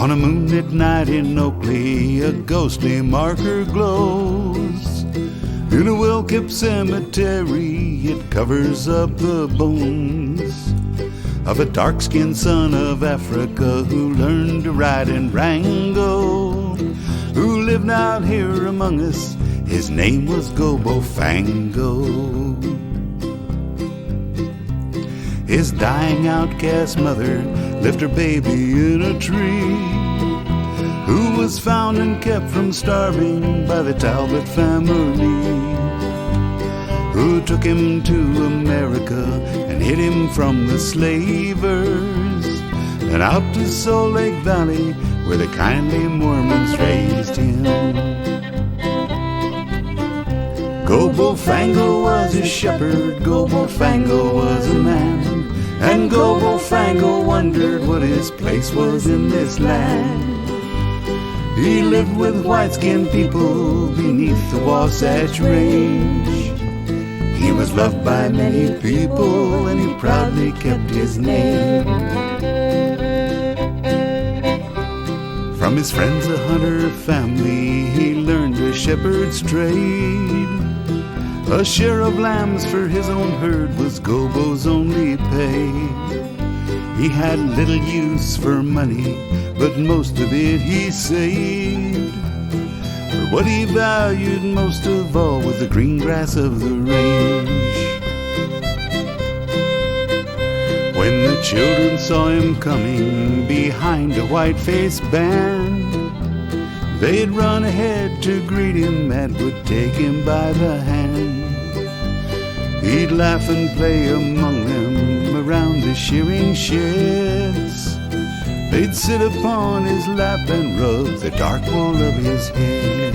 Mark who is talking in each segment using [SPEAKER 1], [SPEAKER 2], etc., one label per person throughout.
[SPEAKER 1] On a moonlit night in Oakley, a ghostly marker glows. In a well-kept cemetery, it covers up the bones of a dark-skinned son of Africa who learned to ride in Rango, who lived out here among us. His name was Gobo Fango. His dying outcast mother left her baby in a tree, who was found and kept from starving by the Talbot family, who took him to America and hid him from the slavers, and out to Salt Lake Valley where the kindly Mormons raised him. Gobo Fango was a shepherd, Gobo Fango was a man, and Gobo Fango wondered what his place was in this land. He lived with white-skinned people beneath the Wasatch Range. He was loved by many people, and he proudly kept his name. From his friends, a hunter family, he learned a shepherd's trade. A share of lambs for his own herd was Gobo's only pay. He had little use for money, but most of it he saved. For what he valued most of all was the green grass of the range. When the children saw him coming behind a white-faced band, they'd run ahead to greet him and would take him by the hand. He'd laugh and play among them around the shearing sheds. They'd sit upon his lap and rub the dark wall of his head.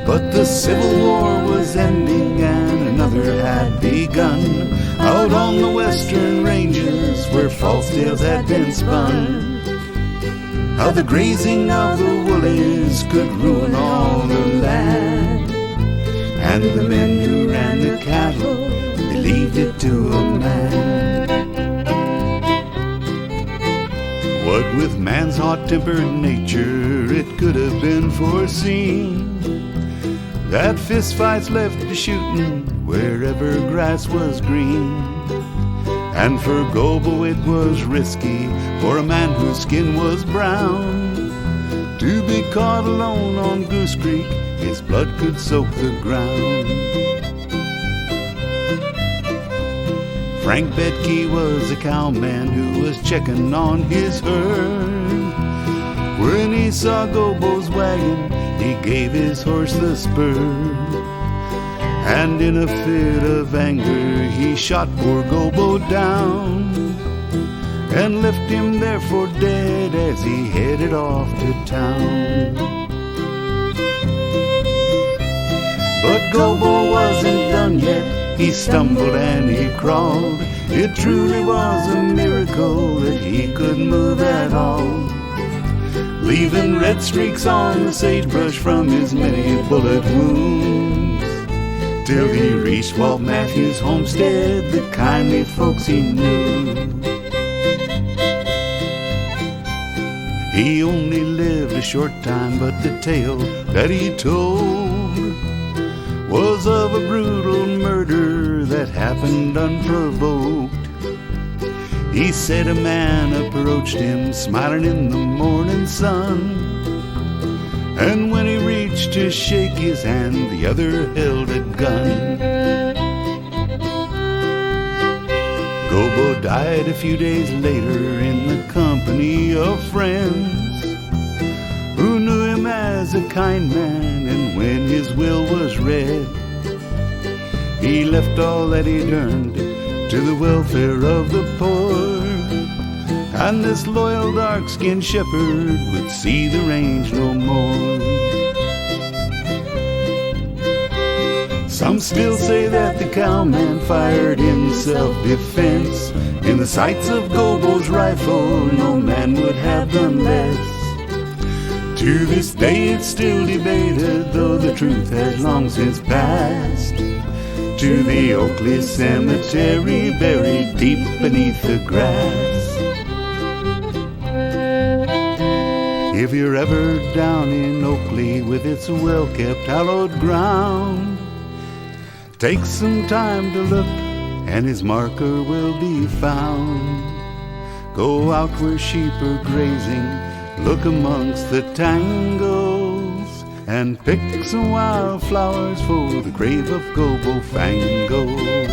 [SPEAKER 1] But the Civil War was ending and another had begun, out on the western ranges where false tales had been spun. How the grazing of the woolies could ruin all the land, and the men who ran the cattle believed it to a man. What with man's hot-tempered nature, it could have been foreseen that fistfights left to shooting wherever grass was green. And for Gobo it was risky for a man whose skin was brown to be caught alone on Goose Creek. His blood could soak the ground. Frank Betke was a cowman who was checking on his herd. When he saw Gobo's wagon, he gave his horse the spur, and in a fit of anger he shot poor Gobo down and left him there for dead as he headed off to town. But Gobo wasn't done yet. He stumbled and he crawled. It truly was a miracle that he could move at all, leaving red streaks on the sagebrush from his many bullet wounds, till he reached Walt Matthews' homestead, the kindly folks he knew. He only lived a short time, but the tale that he told was of a brutal murder that happened unprovoked. He said a man approached him, smiling in the morning sun, and when he reached to shake his hand, the other held a gun. Gobo died a few days later in the company of friends who knew him as a kind man, and when his will was read, he left all that he'd earned to the welfare of the poor, and this loyal dark-skinned shepherd would see the range no more. Some still say that the cowman fired in self-defense. In the sights of Gobo's rifle, no man would have done less. To this day it's still debated, though the truth has long since passed to the Oakley cemetery buried deep beneath the grass. If you're ever down in Oakley with its well-kept hallowed ground, take some time to look and his marker will be found. Go out where sheep are grazing, look amongst the tangles, and pick some wildflowers for the grave of Gobo Fango.